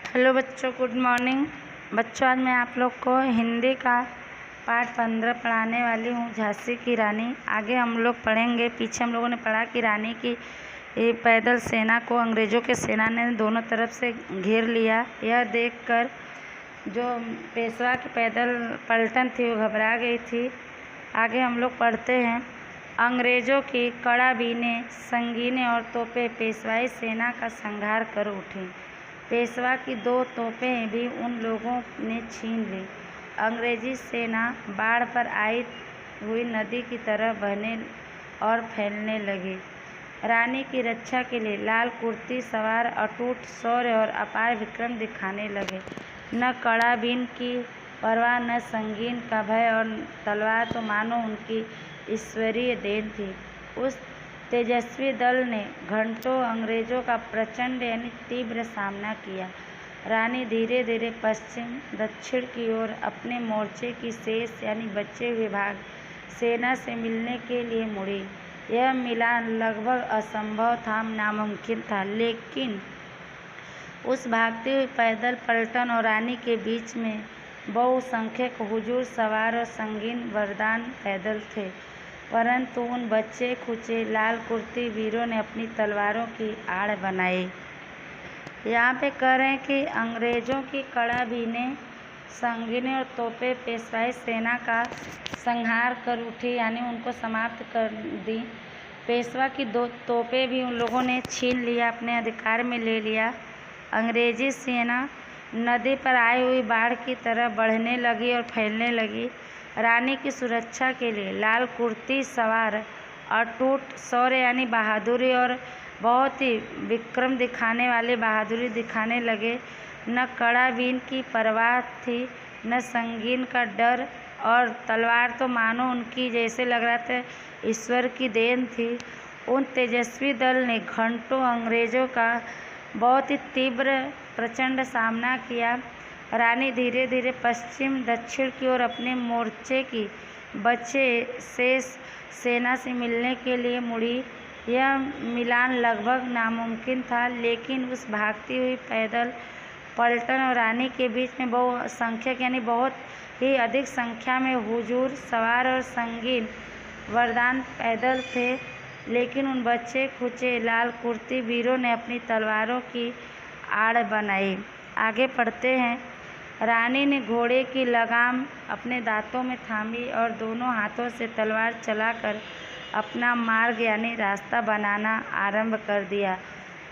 Hello बच्चों, good morning. बच्चों, आज मैं आप लोग को हिंदी का पाठ 15 पढ़ाने वाली हूँ, झांसी की रानी। आगे हम लोग पढ़ेंगे। पीछे हम लोगों ने पढ़ा कि रानी की पैदल सेना को अंग्रेज़ों के सेना ने दोनों तरफ से घेर लिया। यह देखकर जो पेशवा की पैदल पलटन थी वो घबरा गई थी। आगे हम लोग पढ़ते हैं। अंग्रेज़ों की कड़ाबीनें, संगीनें और तोपें पेशवाई सेना का संहार कर उठीं। पेशवा की 2 तोपें भी उन लोगों ने छीन ली। अंग्रेज़ी सेना बाढ़ पर आई हुई नदी की तरह बहने और फैलने लगी। रानी की रक्षा के लिए लाल कुर्ती सवार अटूट शौर्य और अपार विक्रम दिखाने लगे। न कड़ाबीन की परवाह, न संगीन का भय, और तलवार तो मानो उनकी ईश्वरीय देन थी। उस तेजस्वी दल ने घंटों अंग्रेज़ों का प्रचंड यानी तीव्र सामना किया। रानी धीरे धीरे पश्चिम दक्षिण की ओर अपने मोर्चे की शेष यानी बचे हुए भाग सेना से मिलने के लिए मुड़ी। यह मिलान लगभग असंभव था, नामुमकिन था, लेकिन उस भागती हुई पैदल पलटन और रानी के बीच में बहुसंख्यक हुजूर सवार और संगीन वरदान पैदल थे। परंतु उन बच्चे खुचे लाल कुर्ती वीरों ने अपनी तलवारों की आड़ बनाई। यहाँ पे कह रहे हैं कि अंग्रेज़ों की कड़ाबीनें, संगीनें और तोपें पेशवाई सेना का संहार कर उठी, यानी उनको समाप्त कर दी। पेशवा की 2 तोपें भी उन लोगों ने छीन लिया, अपने अधिकार में ले लिया। अंग्रेज़ी सेना नदी पर आई हुई बाढ़ की तरह बढ़ने लगी और फैलने लगी। रानी की सुरक्षा के लिए लाल कुर्ती सवार अटूट शौर्य यानी बहादुरी और बहुत ही विक्रम दिखाने वाले बहादुरी दिखाने लगे। न कड़ाबीन की परवाह थी, न संगीन का डर, और तलवार तो मानो उनकी जैसे लग रहा था ईश्वर की देन थी। उन तेजस्वी दल ने घंटों अंग्रेज़ों का बहुत ही तीव्र प्रचंड सामना किया। रानी धीरे धीरे पश्चिम दक्षिण की ओर अपने मोर्चे की बचे शेष सेना से मिलने के लिए मुड़ी। यह मिलान लगभग नामुमकिन था, लेकिन उस भागती हुई पैदल पलटन और रानी के बीच में बहुसंख्यक यानी बहुत ही अधिक संख्या में हुजूर सवार और संगीन वरदान पैदल थे, लेकिन उन बच्चे खुचे लाल कुर्ती वीरों ने अपनी तलवारों की आड़ बनाई। आगे पढ़ते हैं। रानी ने घोड़े की लगाम अपने दांतों में थामी और दोनों हाथों से तलवार चलाकर अपना मार्ग यानी रास्ता बनाना आरंभ कर दिया।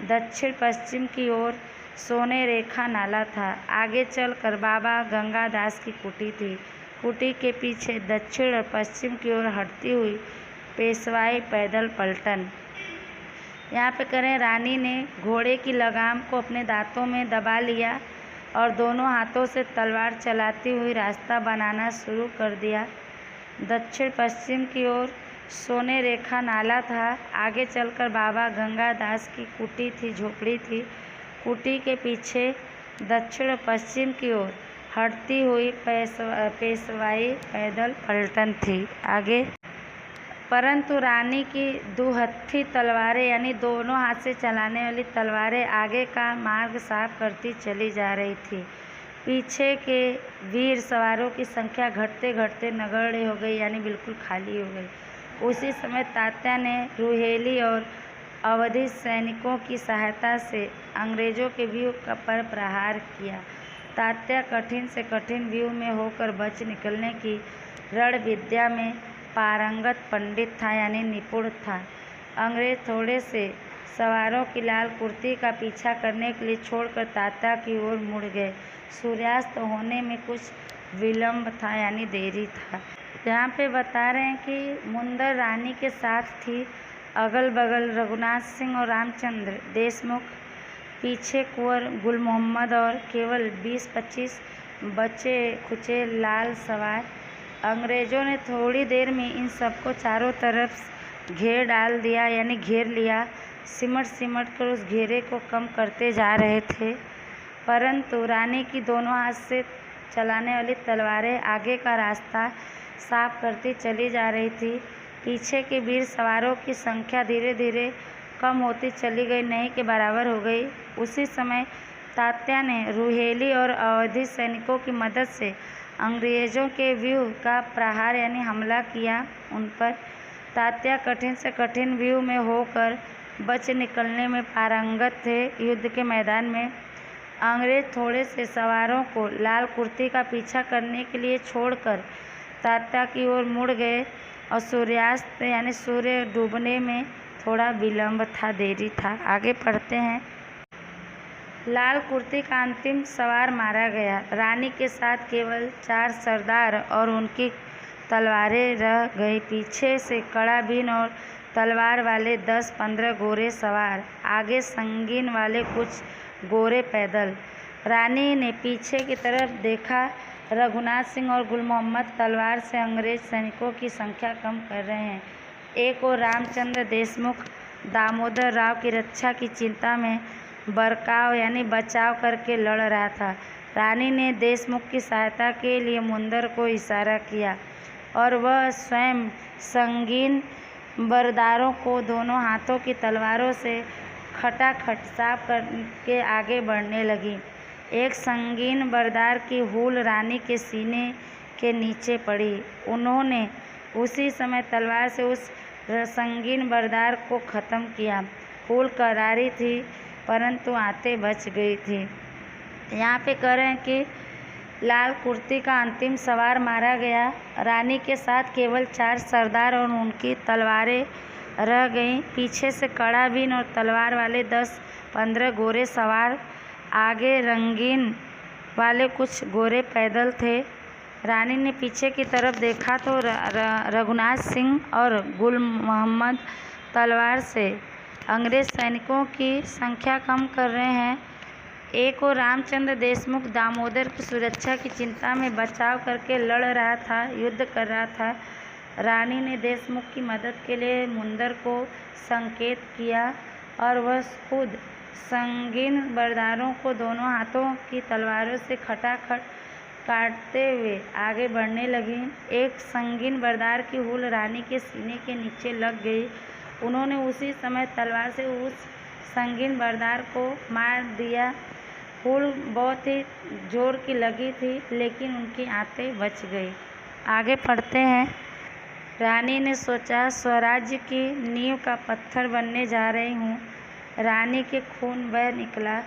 दक्षिण पश्चिम की ओर सोने रेखा नाला था। आगे चलकर बाबा गंगादास की कुटी थी। कुटी के पीछे दक्षिण और पश्चिम की ओर हटती हुई पेशवाई पैदल पलटन। यहाँ पे करें, रानी ने घोड़े की लगाम को अपने दांतों में दबा लिया और दोनों हाथों से तलवार चलाती हुई रास्ता बनाना शुरू कर दिया। दक्षिण पश्चिम की ओर सोने रेखा नाला था। आगे चलकर बाबा गंगादास की कुटी थी, झोपड़ी थी। कुटी के पीछे दक्षिण और पश्चिम की ओर हटती हुई पेशवाई पैदल पलटन थी। आगे, परंतु रानी की दुहत्थी तलवारें यानी दोनों हाथ से चलाने वाली तलवारें आगे का मार्ग साफ करती चली जा रही थी। पीछे के वीर सवारों की संख्या घटते घटते नगण्य हो गई, यानी बिल्कुल खाली हो गई। उसी समय तात्या ने रुहेली और अवधि सैनिकों की सहायता से अंग्रेज़ों के व्यूह पर प्रहार किया। तात्या कठिन से कठिन व्यूह में होकर बच निकलने की रण विद्या में पारंगत पंडित था, यानी निपुण था। अंग्रेज थोड़े से सवारों की लाल कुर्ती का पीछा करने के लिए छोड़कर तात्या की ओर मुड़ गए। सूर्यास्त होने में कुछ विलंब था, यानी देरी था। यहाँ पे बता रहे हैं कि मुंदर रानी के साथ थी। अगल बगल रघुनाथ सिंह और रामचंद्र देशमुख, पीछे कुंवर गुल मोहम्मद और केवल 20-25 बचे खुचे लाल सवार। अंग्रेज़ों ने थोड़ी देर में इन सबको चारों तरफ घेर डाल दिया, यानी घेर लिया। सिमट सिमट कर उस घेरे को कम करते जा रहे थे, परंतु रानी की दोनों हाथ से चलाने वाली तलवारें आगे का रास्ता साफ करती चली जा रही थी। पीछे के वीर सवारों की संख्या धीरे धीरे कम होती चली गई, नहीं के बराबर हो गई। उसी समय तात्या ने रुहेली और अवधी सैनिकों की मदद से अंग्रेजों के व्यूह का प्रहार यानी हमला किया उन पर। तात्या कठिन से कठिन व्यूह में होकर बच निकलने में पारंगत थे। युद्ध के मैदान में अंग्रेज थोड़े से सवारों को लाल कुर्ती का पीछा करने के लिए छोड़कर तात्या की ओर मुड़ गए और सूर्यास्त यानी सूर्य डूबने में थोड़ा विलंब था, देरी था। आगे पढ़ते हैं। लाल कुर्ती का अंतिम सवार मारा गया। रानी के साथ केवल 4 सरदार और उनकी तलवारें रह गई। पीछे से कड़ा बीन और तलवार वाले 10-15 गोरे सवार, आगे संगीन वाले कुछ गोरे पैदल। रानी ने पीछे की तरफ देखा। रघुनाथ सिंह और गुल मोहम्मद तलवार से अंग्रेज सैनिकों की संख्या कम कर रहे हैं। एक और रामचंद्र देशमुख दामोदर राव की रक्षा की चिंता में बरकाव यानी बचाव करके लड़ रहा था। रानी ने देशमुख की सहायता के लिए मुंदर को इशारा किया और वह स्वयं संगीन बरदारों को दोनों हाथों की तलवारों से खटाखट साफ करके आगे बढ़ने लगी। एक संगीन बरदार की हूल रानी के सीने के नीचे पड़ी। उन्होंने उसी समय तलवार से उस संगीन बरदार को ख़त्म किया। हूल करारी थी परंतु आते बच गई थी। यहाँ पे कह रहे हैं कि लाल कुर्ती का अंतिम सवार मारा गया। रानी के साथ केवल 4 सरदार और उनकी तलवारें रह गईं। पीछे से कड़ा बीन और तलवार वाले 10-15 गोरे सवार, आगे रंगीन वाले कुछ गोरे पैदल थे। रानी ने पीछे की तरफ देखा तो रघुनाथ सिंह और गुल मोहम्मद तलवार से अंग्रेज सैनिकों की संख्या कम कर रहे हैं। एक और रामचंद्र देशमुख दामोदर की सुरक्षा की चिंता में बचाव करके लड़ रहा था, युद्ध कर रहा था। रानी ने देशमुख की मदद के लिए मुंदर को संकेत किया और वह खुद संगीन बरदारों को दोनों हाथों की तलवारों से खटाखट काटते हुए आगे बढ़ने लगी। एक संगीन बरदार की हूल रानी के सीने के नीचे लग गई। उन्होंने उसी समय तलवार से उस संगीन बरदार को मार दिया। हूल बहुत ही जोर की लगी थी लेकिन उनकी आंतें बच गई। आगे पढ़ते हैं। रानी ने सोचा, स्वराज्य की नींव का पत्थर बनने जा रही हूँ। रानी के खून बह निकला।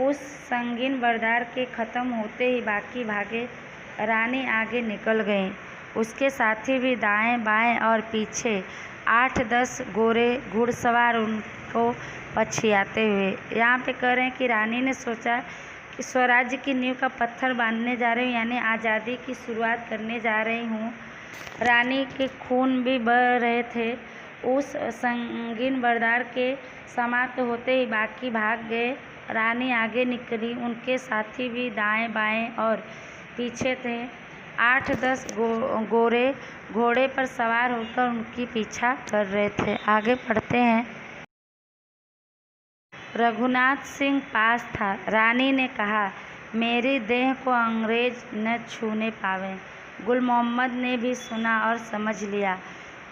उस संगीन बरदार के ख़त्म होते ही बाकी भागे। रानी आगे निकल गई, उसके साथी भी दाएं बाएं और पीछे 8-10 गोरे घुड़सवार उनको पछियाते हुए। यहाँ पे कह रहे हैं कि रानी ने सोचा कि स्वराज्य की नींव का पत्थर बांधने जा रही हूँ यानी आज़ादी की शुरुआत करने जा रही हूँ। रानी के खून भी बह रहे थे। उस संगीन बरदार के समाप्त होते ही बाकी भाग गए। रानी आगे निकली, उनके साथी भी दाएं बाएं और पीछे थे। 8-10 गोरे घोड़े पर सवार होकर उनकी पीछा कर रहे थे। आगे पढ़ते हैं। रघुनाथ सिंह पास था। रानी ने कहा, मेरी देह को अंग्रेज न छूने पावे। गुल मोहम्मद ने भी सुना और समझ लिया।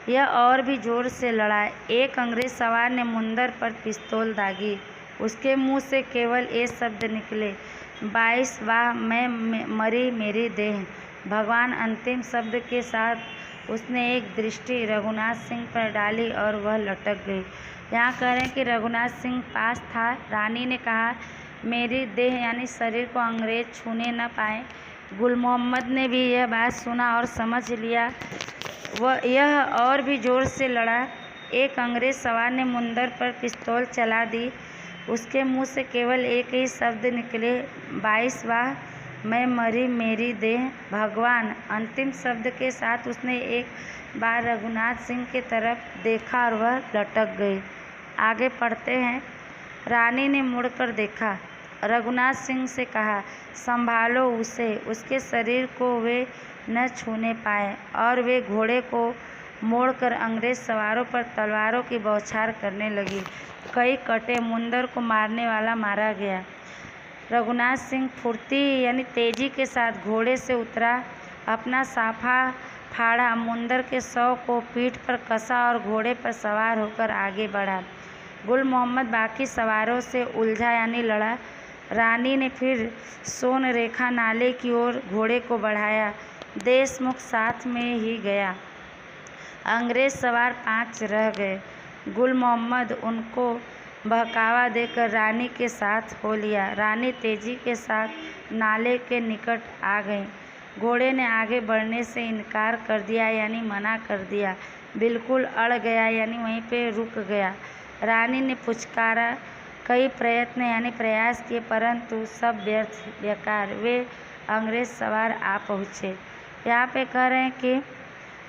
यह और भी जोर से लड़ा। एक अंग्रेज सवार ने मुंदर पर पिस्तौल दागी। उसके मुंह से केवल ये शब्द निकले, 22 वाह मैं मरी मेरी देह। भगवान अंतिम शब्द के साथ उसने एक दृष्टि रघुनाथ सिंह पर डाली और वह लटक गई। यहाँ कह रहे हैं कि रघुनाथ सिंह पास था। रानी ने कहा, मेरी देह यानी शरीर को अंग्रेज छूने न पाए। गुल मोहम्मद ने भी यह बात सुना और समझ लिया। वह यह और भी जोर से लड़ा। एक अंग्रेज सवार ने मुंदर पर पिस्तौल चला दी। उसके मुंह से केवल एक ही शब्द निकले, 22 वाह मैं मरी मेरी देह। भगवान अंतिम शब्द के साथ उसने एक बार रघुनाथ सिंह की तरफ देखा और वह लटक गई। आगे पढ़ते हैं। रानी ने मुड़कर देखा, रघुनाथ सिंह से कहा, संभालो उसे, उसके शरीर को वे न छूने पाए। और वे घोड़े को मोड़कर अंग्रेज सवारों पर तलवारों की बौछार करने लगी। कई कटे, मुंदर को मारने वाला मारा गया। रघुनाथ सिंह फुर्ती यानी तेजी के साथ घोड़े से उतरा, अपना साफा फाड़ा, मुंदर के शव को पीठ पर कसा और घोड़े पर सवार होकर आगे बढ़ा। गुल मोहम्मद बाकी सवारों से उलझा यानी लड़ा। रानी ने फिर सोन रेखा नाले की ओर घोड़े को बढ़ाया। देशमुख साथ में ही गया। अंग्रेज सवार 5 रह गए। गुल मोहम्मद उनको बहकावा देकर रानी के साथ हो लिया। रानी तेजी के साथ नाले के निकट आ गई। घोड़े ने आगे बढ़ने से इनकार कर दिया, यानी मना कर दिया। बिल्कुल अड़ गया, यानी वहीं पे रुक गया। रानी ने पुचकारा, कई प्रयत्न यानी प्रयास किए, परंतु सब व्यर्थ, बेकार। वे अंग्रेज सवार आ पहुँचे। यहाँ पे कह रहे हैं कि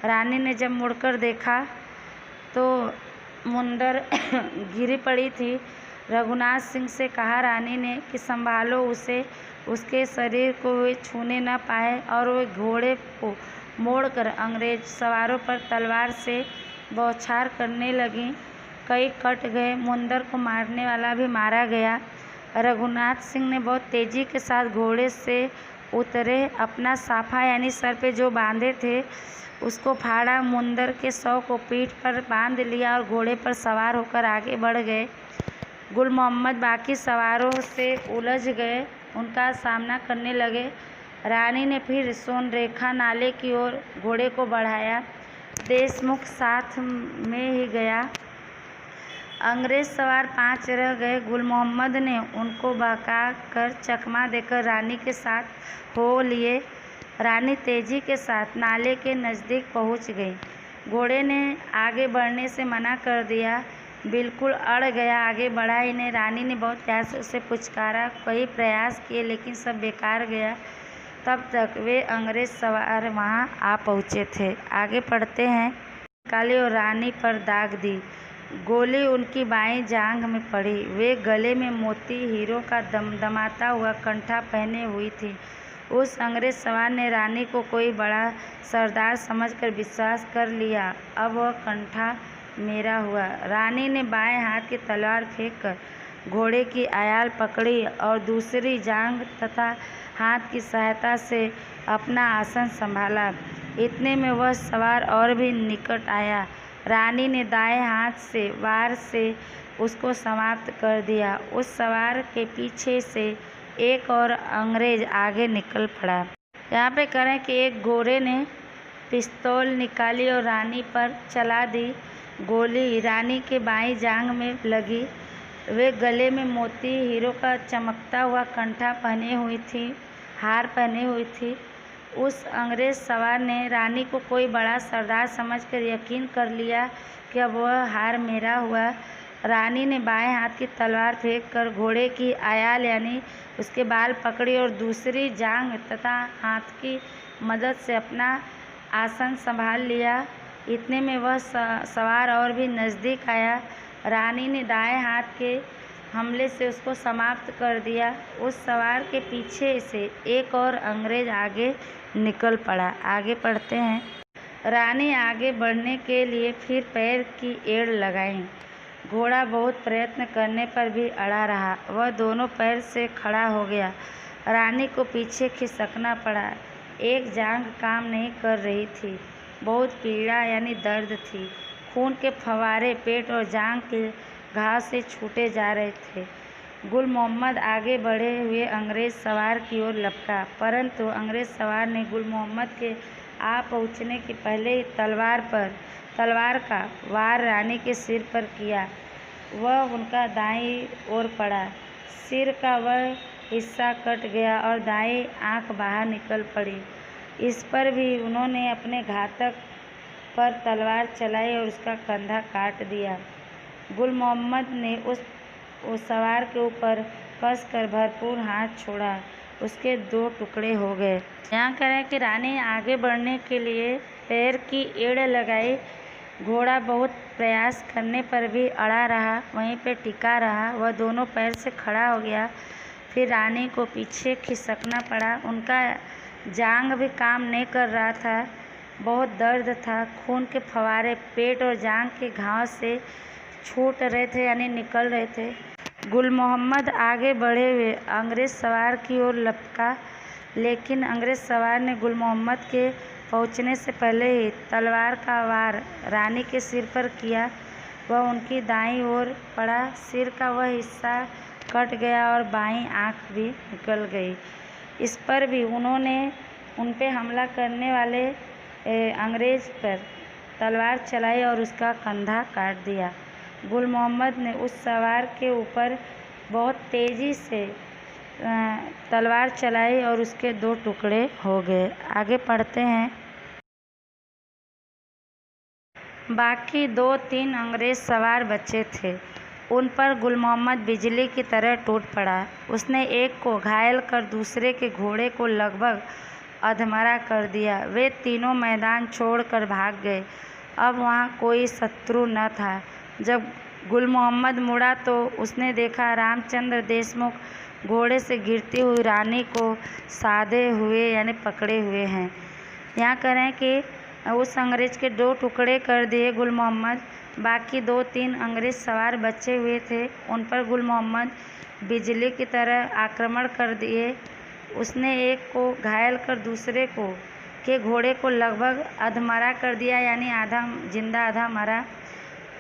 रानी ने जब मुड़कर देखा तो मुंदर गिरी पड़ी थी। रघुनाथ सिंह से कहा रानी ने कि संभालो उसे, उसके शरीर को वे छूने न पाए, और वे घोड़े को मोड़कर अंग्रेज सवारों पर तलवार से बौछार करने लगी। कई कट गए। मुंदर को मारने वाला भी मारा गया। रघुनाथ सिंह ने बहुत तेजी के साथ घोड़े से उतरे, अपना साफा यानी सर पे जो बांधे थे उसको फाड़ा, मुंदर के शव को पीठ पर बांध लिया और घोड़े पर सवार होकर आगे बढ़ गए। गुल मोहम्मद बाकी सवारों से उलझ गए, उनका सामना करने लगे। रानी ने फिर सोनरेखा नाले की ओर घोड़े को बढ़ाया। देशमुख साथ में ही गया। अंग्रेज सवार 5 रह गए। गुल मोहम्मद ने उनको बहका कर चकमा देकर रानी के साथ हो लिए। रानी तेजी के साथ नाले के नज़दीक पहुंच गई। घोड़े ने आगे बढ़ने से मना कर दिया, बिल्कुल अड़ गया, आगे बढ़ा ही नहीं। रानी ने बहुत प्यार से उसे पुचकारा, कई प्रयास किए, लेकिन सब बेकार गया। तब तक वे अंग्रेज सवार वहां आ पहुंचे थे। आगे पढ़ते हैं। निकाली और रानी पर दाग दी। गोली उनकी बाईं जांघ में पड़ी। वे गले में मोती हीरो का दमदमाता हुआ कंठा पहने हुई थी। उस अंग्रेज सवार ने रानी को कोई बड़ा सरदार समझकर विश्वास कर लिया। अब वह कंठा मेरा हुआ। रानी ने बाएं हाथ की तलवार फेंककर घोड़े की आयाल पकड़ी और दूसरी जांघ तथा हाथ की सहायता से अपना आसन संभाला। इतने में वह सवार और भी निकट आया। रानी ने दाएं हाथ से वार से उसको समाप्त कर दिया। उस सवार के पीछे से एक और अंग्रेज आगे निकल पड़ा। यहाँ पे करें कि एक घोड़े ने पिस्तौल निकाली और रानी पर चला दी। गोली रानी के बाईं जांघ में लगी। वे गले में मोती हीरो का चमकता हुआ कंठा पहने हुई थी, हार पहने हुई थी। उस अंग्रेज सवार ने रानी को कोई बड़ा सरदार समझकर यकीन कर लिया कि अब वह हार मेरा हुआ। रानी ने बाएं हाथ की तलवार फेंककर घोड़े की आयाल यानी उसके बाल पकड़ी और दूसरी जांघ तथा हाथ की मदद से अपना आसन संभाल लिया। इतने में वह सवार और भी नज़दीक आया। रानी ने दाएं हाथ के हमले से उसको समाप्त कर दिया। उस सवार के पीछे से एक और अंग्रेज आगे निकल पड़ा। आगे पढ़ते हैं। रानी आगे बढ़ने के लिए फिर पैर की एड़ लगाई। घोड़ा बहुत प्रयत्न करने पर भी अड़ा रहा। वह दोनों पैर से खड़ा हो गया। रानी को पीछे खिसकना पड़ा। एक जांघ काम नहीं कर रही थी। बहुत पीड़ा यानी दर्द थी। खून के फव्वारे पेट और जांघ के घाव से छूटे जा रहे थे। गुल मोहम्मद आगे बढ़े हुए अंग्रेज सवार की ओर लपका, परंतु अंग्रेज सवार ने गुल मोहम्मद के आ पहुँचने के पहले ही तलवार का वार रानी के सिर पर किया। वह उनका दाईं ओर पड़ा। सिर का वह हिस्सा कट गया और दाईं आंख बाहर निकल पड़ी। इस पर भी उन्होंने अपने घातक पर तलवार चलाई और उसका कंधा काट दिया। गुल मोहम्मद ने उस सवार के ऊपर कसकर भरपूर हाथ छोड़ा। उसके 2 टुकड़े हो गए। यहाँ कह रहे हैं कि रानी आगे बढ़ने के लिए पैर की एड़ लगाई। घोड़ा बहुत प्रयास करने पर भी अड़ा रहा, वहीं पे टिका रहा। वह दोनों पैर से खड़ा हो गया। फिर रानी को पीछे खिसकना पड़ा। उनका जांघ भी काम नहीं कर रहा था। बहुत दर्द था। खून के फव्वारे पेट और जांघ के घाव से छूट रहे थे यानी निकल रहे थे। गुल मोहम्मद आगे बढ़े हुए अंग्रेज सवार की ओर लपका, लेकिन अंग्रेज सवार ने गुल मोहम्मद के पहुंचने से पहले ही तलवार का वार रानी के सिर पर किया। वह उनकी दाईं ओर पड़ा। सिर का वह हिस्सा कट गया और बाईं आंख भी निकल गई। इस पर भी उन्होंने उन पे हमला करने वाले अंग्रेज पर तलवार चलाई और उसका कंधा काट दिया। गुल मोहम्मद ने उस सवार के ऊपर बहुत तेज़ी से तलवार चलाई और उसके 2 टुकड़े हो गए। आगे पढ़ते हैं। बाकी 2-3 अंग्रेज सवार बचे थे, उन पर गुल मोहम्मद बिजली की तरह टूट पड़ा। उसने एक को घायल कर दूसरे के घोड़े को लगभग अधमरा कर दिया। वे तीनों मैदान छोड़कर भाग गए। अब वहाँ कोई शत्रु न था। जब गुल मोहम्मद मुड़ा तो उसने देखा रामचंद्र देशमुख घोड़े से गिरती हुई रानी को साधे हुए यानी पकड़े हुए हैं। यहाँ करें कि उस अंग्रेज के 2 टुकड़े कर दिए गुल मोहम्मद। बाकी 2-3 अंग्रेज सवार बचे हुए थे, उन पर गुल मोहम्मद बिजली की तरह आक्रमण कर दिए। उसने एक को घायल कर दूसरे के घोड़े को लगभग अधमरा कर दिया, यानी आधा जिंदा आधा मरा।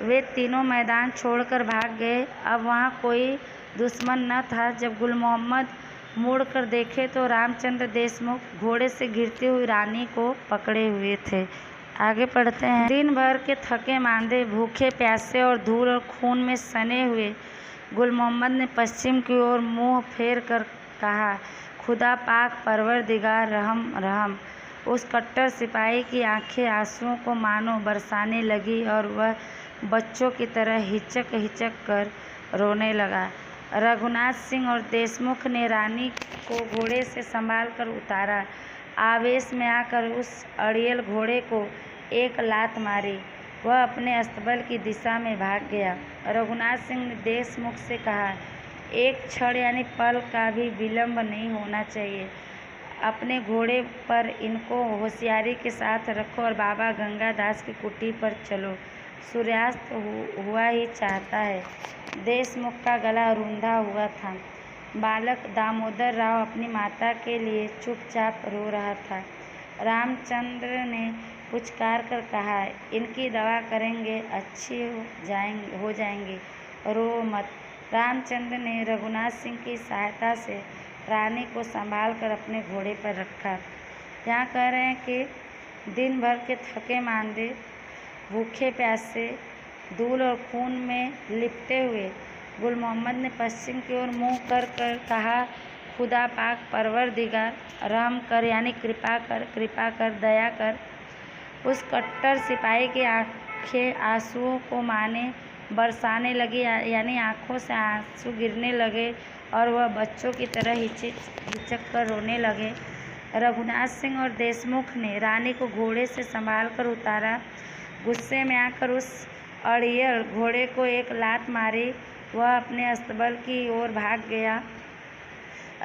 वे तीनों मैदान छोड़कर भाग गए। अब वहाँ कोई दुश्मन न था। जब गुल मोहम्मद मुड़ कर देखे तो रामचंद्र देशमुख घोड़े से गिरती हुई रानी को पकड़े हुए थे। आगे पढ़ते हैं। दिन भर के थके मांदे, भूखे प्यासे और धूल और खून में सने हुए गुल मोहम्मद ने पश्चिम की ओर मुंह फेर कर कहा, खुदा पाक परवरदिगार रहम रहम। उस कट्टर सिपाही की आंखें आंसुओं को मानो बरसाने लगी और वह बच्चों की तरह हिचक हिचक कर रोने लगा। रघुनाथ सिंह और देशमुख ने रानी को घोड़े से संभाल कर उतारा। आवेश में आकर उस अड़ियल घोड़े को एक लात मारी। वह अपने अस्तबल की दिशा में भाग गया। रघुनाथ सिंह ने देशमुख से कहा, एक क्षण यानी पल का भी विलंब नहीं होना चाहिए। अपने घोड़े पर इनको होशियारी के साथ रखो और बाबा गंगादास की कुटी पर चलो। सूर्यास्त हुआ ही चाहता है। देशमुख का गला रूंधा हुआ था। बालक दामोदर राव अपनी माता के लिए चुपचाप रो रहा था। रामचंद्र ने पुचकार कर कहा, इनकी दवा करेंगे, अच्छी हो जाएंगी, रो मत। रामचंद्र ने रघुनाथ सिंह की सहायता से रानी को संभाल कर अपने घोड़े पर रखा। यहाँ कह रहे हैं कि दिन भर के थके मांदे, भूखे प्यासे, धूल और खून में लिपटे हुए गुल मोहम्मद ने पश्चिम की ओर मुँह कर कहा, खुदा पाक परवरदिगार रहम कर, यानी कृपा कर, दया कर। उस कट्टर सिपाही की आंखें आंसुओं को माने बरसाने लगी, यानी आंखों से आंसू गिरने लगे और वह बच्चों की तरह हिचक कर रोने लगे। रघुनाथ सिंह और देशमुख ने रानी को घोड़े से संभाल कर उतारा। गुस्से में आकर उस अड़ियल घोड़े को एक लात मारी। वह अपने अस्तबल की ओर भाग गया।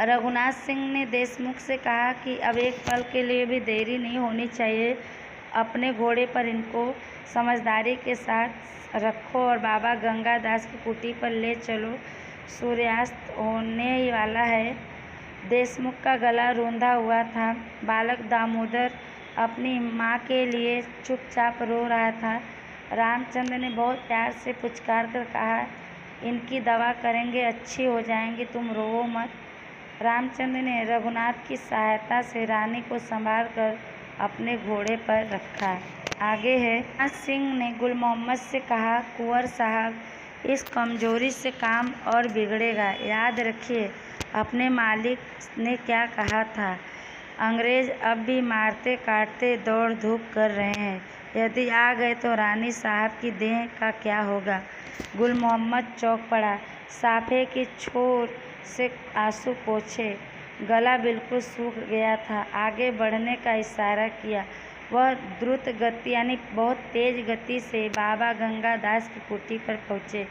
रघुनाथ सिंह ने देशमुख से कहा कि अब एक पल के लिए भी देरी नहीं होनी चाहिए। अपने घोड़े पर इनको समझदारी के साथ रखो और बाबा गंगादास की कुटी पर ले चलो। सूर्यास्त होने ही वाला है। देशमुख का गला रूंधा हुआ था। बालक दामोदर अपनी माँ के लिए चुपचाप रो रहा था। रामचंद्र ने बहुत प्यार से पुचकार कर कहा, इनकी दवा करेंगे, अच्छी हो जाएंगी, तुम रो मत। रामचंद्र ने रघुनाथ की सहायता से रानी को संभाल कर अपने घोड़े पर रखा। आगे है। रघुनाथ सिंह ने गुल मोहम्मद से कहा, कुंवर साहब, इस कमजोरी से काम और बिगड़ेगा। याद रखिए अपने मालिक ने क्या कहा था। अंग्रेज अब भी मारते काटते दौड़ धूप कर रहे हैं। यदि आ गए तो रानी साहब की देह का क्या होगा। गुल मोहम्मद चौंक पड़ा। साफे की छोर से आंसू पोंछे। गला बिल्कुल सूख गया था। आगे बढ़ने का इशारा किया। वह द्रुत गति यानी बहुत तेज गति से बाबा गंगादास की कुटी पर पहुँचे।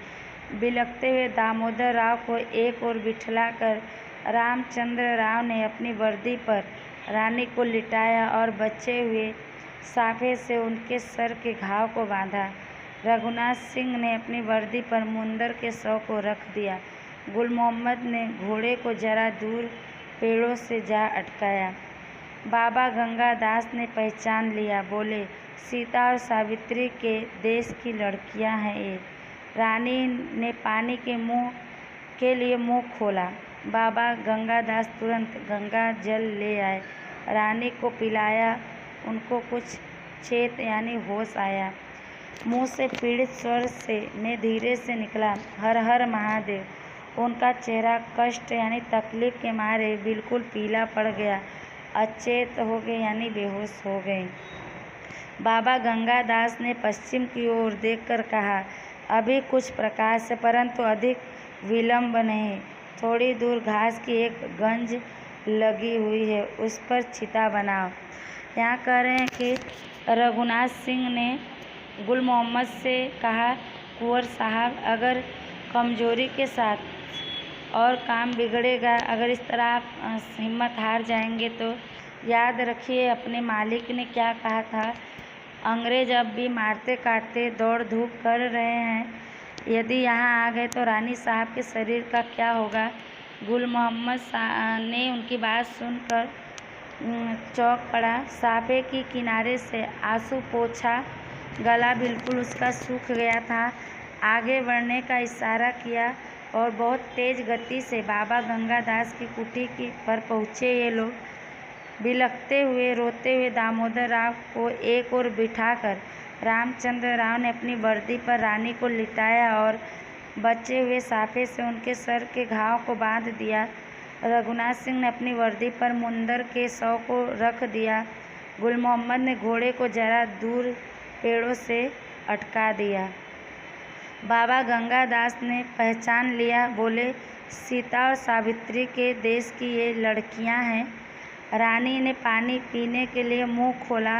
बिलखते हुए दामोदर राव को एक ओर बिठलाकर रामचंद्र राव ने अपनी वर्दी पर रानी को लिटाया और बचे हुए साफे से उनके सर के घाव को बांधा। रघुनाथ सिंह ने अपनी वर्दी पर मुंदर के शव को रख दिया। गुल मोहम्मद ने घोड़े को जरा दूर पेड़ों से जा अटकाया। बाबा गंगादास ने पहचान लिया। बोले, सीता और सावित्री के देश की लड़कियां हैं ये। रानी ने पानी के मुंह के लिए मुंह खोला। बाबा गंगादास तुरंत गंगा जल ले आए, रानी को पिलाया। उनको कुछ चेत यानी होश आया। मुंह से पीड़ित स्वर में धीरे से निकला, हर हर महादेव। उनका चेहरा कष्ट यानी तकलीफ के मारे बिल्कुल पीला पड़ गया। अचेत हो गए यानी बेहोश हो गए। बाबा गंगादास ने पश्चिम की ओर देखकर कहा, अभी कुछ प्रकाश है, परंतु अधिक विलंब नहीं। थोड़ी दूर घास की एक गंज लगी हुई है, उस पर चिता बनाओ। यहाँ कह रहे हैं कि रघुनाथ सिंह ने गुल मोहम्मद से कहा, कुंवर साहब, अगर कमजोरी के साथ और काम बिगड़ेगा, अगर इस तरह आप हिम्मत हार जाएंगे तो याद रखिए अपने मालिक ने क्या कहा था। अंग्रेज अब भी मारते काटते दौड़ धूप कर रहे हैं। यदि यहाँ आ गए तो रानी साहब के शरीर का क्या होगा। गुल मोहम्मद ने उनकी बात सुनकर चौंक पड़ा। साफे की किनारे से आंसू पोंछा, गला बिल्कुल उसका सूख गया था। आगे बढ़ने का इशारा किया और बहुत तेज गति से बाबा गंगादास की कुटी पर पहुँचे। ये लोग बिलखते हुए रोते हुए दामोदर राव को एक ओर बिठाकर रामचंद्र राव ने अपनी वर्दी पर रानी को लिटाया और बचे हुए साफे से उनके सर के घाव को बांध दिया। रघुनाथ सिंह ने अपनी वर्दी पर मुंदर के शव को रख दिया। गुल मोहम्मद ने घोड़े को जरा दूर पेड़ों से अटका दिया। बाबा गंगादास ने पहचान लिया, बोले, सीता और सावित्री के देश की ये लड़कियां हैं। रानी ने पानी पीने के लिए मुंह खोला।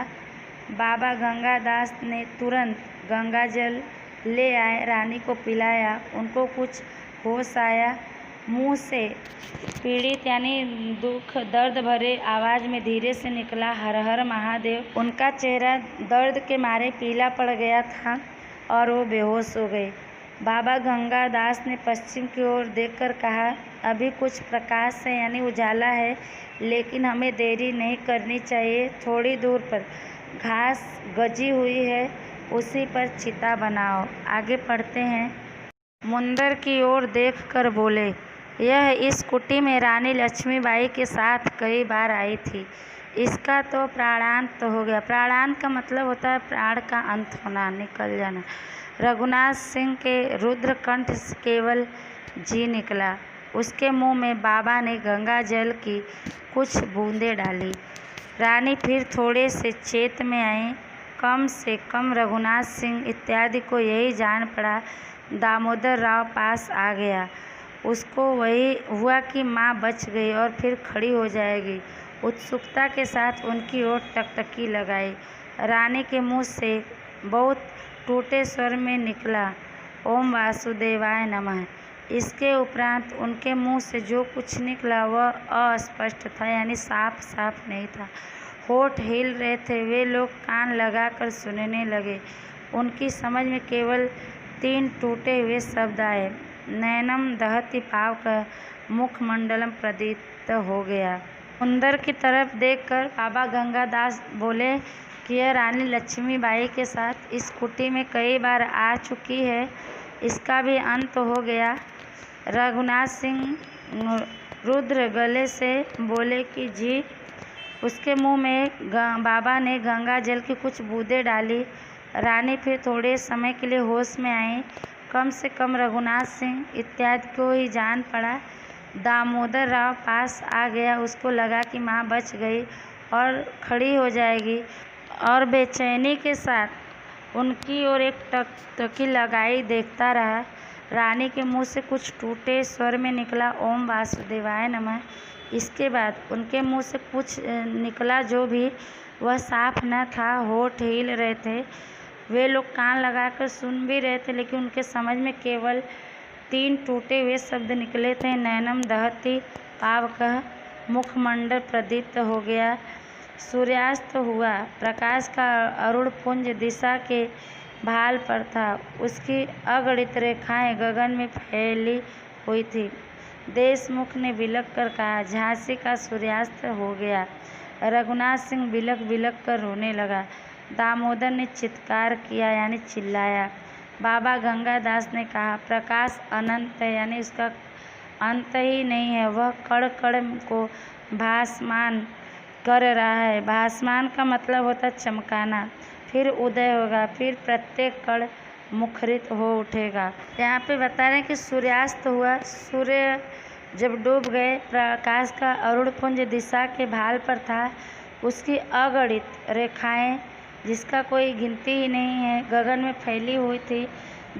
बाबा गंगादास ने तुरंत गंगा जल ले आए, रानी को पिलाया। उनको कुछ होश आया। मुंह से पीड़ित यानी दुख दर्द भरे आवाज़ में धीरे से निकला, हर हर महादेव। उनका चेहरा दर्द के मारे पीला पड़ गया था और वो बेहोश हो गए। बाबा गंगादास ने पश्चिम की ओर देखकर कहा, अभी कुछ प्रकाश है यानी उजाला है, लेकिन हमें देरी नहीं करनी चाहिए। थोड़ी दूर पर घास गजी हुई है, उसी पर चिता बनाओ। आगे पढ़ते हैं। मुंदर की ओर देखकर बोले, यह इस कुटी में रानी लक्ष्मीबाई के साथ कई बार आई थी। इसका तो प्राणांत हो गया। प्राणांत का मतलब होता है प्राण का अंत होना, निकल जाना। रघुनाथ सिंह के रुद्र कंठ से केवल जी निकला। उसके मुंह में बाबा ने गंगा जल की कुछ बूंदें डाली। रानी फिर थोड़े से चेत में आई। कम से कम रघुनाथ सिंह इत्यादि को यही जान पड़ा। दामोदर राव पास आ गया। उसको वही हुआ कि माँ बच गई और फिर खड़ी हो जाएगी। उत्सुकता के साथ उनकी ओर टकटकी लगाई। रानी के मुंह से बहुत टूटे स्वर में निकला, ओम वासुदेवाय नमः। इसके उपरांत उनके मुंह से जो कुछ निकला वह अस्पष्ट था, यानी साफ साफ नहीं था। होठ हिल रहे थे। वे लोग कान लगाकर सुनने लगे। उनकी समझ में केवल 3 टूटे हुए शब्द आए, नैनम दहति पावकः मुखमंडलम प्रदीप्त हो गया। मुंदर की तरफ देखकर बाबा गंगादास बोले कि यह रानी लक्ष्मीबाई के साथ इस कुटी में कई बार आ चुकी है, इसका भी अंत हो गया। रघुनाथ सिंह रुद्र गले से बोले कि जी। उसके मुंह में बाबा ने गंगा जल की कुछ बूंदें डाली। रानी फिर थोड़े समय के लिए होश में आई। कम से कम रघुनाथ सिंह इत्यादि को ही जान पड़ा। दामोदर राव पास आ गया। उसको लगा कि माँ बच गई और खड़ी हो जाएगी, और बेचैनी के साथ उनकी ओर एक टकटकी लगाई देखता रहा। रानी के मुंह से कुछ टूटे स्वर में निकला, ओम वासुदेवाय नमः। इसके बाद उनके मुंह से कुछ निकला, जो भी वह साफ न था। होठ हिल रहे थे। वे लोग कान लगाकर सुन भी रहे थे, लेकिन उनके समझ में केवल 3 टूटे हुए शब्द निकले थे, नैनम दहति पावकः मुखमंडल प्रदीप्त हो गया। सूर्यास्त हुआ। प्रकाश का अरुण पुंज दिशा के भाल पर था। उसकी अगणित रेखाएं गगन में फैली हुई थी। देशमुख ने बिलख कर कहा, झांसी का सूर्यास्त हो गया। रघुनाथ सिंह बिलख बिलख कर रोने लगा। दामोदर ने चित्कार किया यानी चिल्लाया। बाबा गंगादास ने कहा, प्रकाश अनंत है, यानी उसका अंत ही नहीं है। वह कण कण को भासमान कर रहा है। भासमान का मतलब होता है चमकाना। फिर उदय होगा, फिर प्रत्येक कण मुखरित हो उठेगा। यहाँ पे बता रहे हैं कि सूर्यास्त हुआ। सूर्य जब डूब गए, प्रकाश का अरुण पुंज दिशा के भाल पर था। उसकी अगणित रेखाएं, जिसका कोई गिनती ही नहीं है, गगन में फैली हुई थी।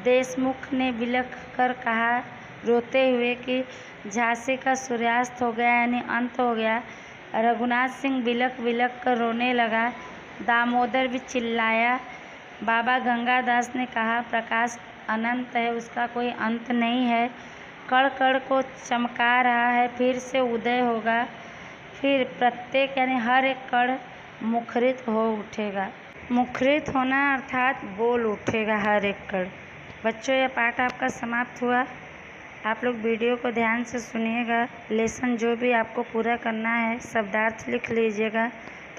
देशमुख ने बिलख कर कहा रोते हुए कि झांसी का सूर्यास्त हो गया, यानी अंत हो गया। रघुनाथ सिंह बिलख बिलख कर रोने लगा। दामोदर भी चिल्लाया। बाबा गंगादास ने कहा प्रकाश अनंत है, उसका कोई अंत नहीं है। कण कण को चमका रहा है, फिर से उदय होगा, फिर प्रत्येक यानी हर एक कण मुखरित हो उठेगा। मुखरित होना अर्थात बोल उठेगा हर एक कण। बच्चों, यह पाठ आपका समाप्त हुआ। आप लोग वीडियो को ध्यान से सुनिएगा। लेसन जो भी आपको पूरा करना है शब्दार्थ लिख लीजिएगा।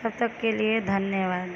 तब तक के लिए धन्यवाद।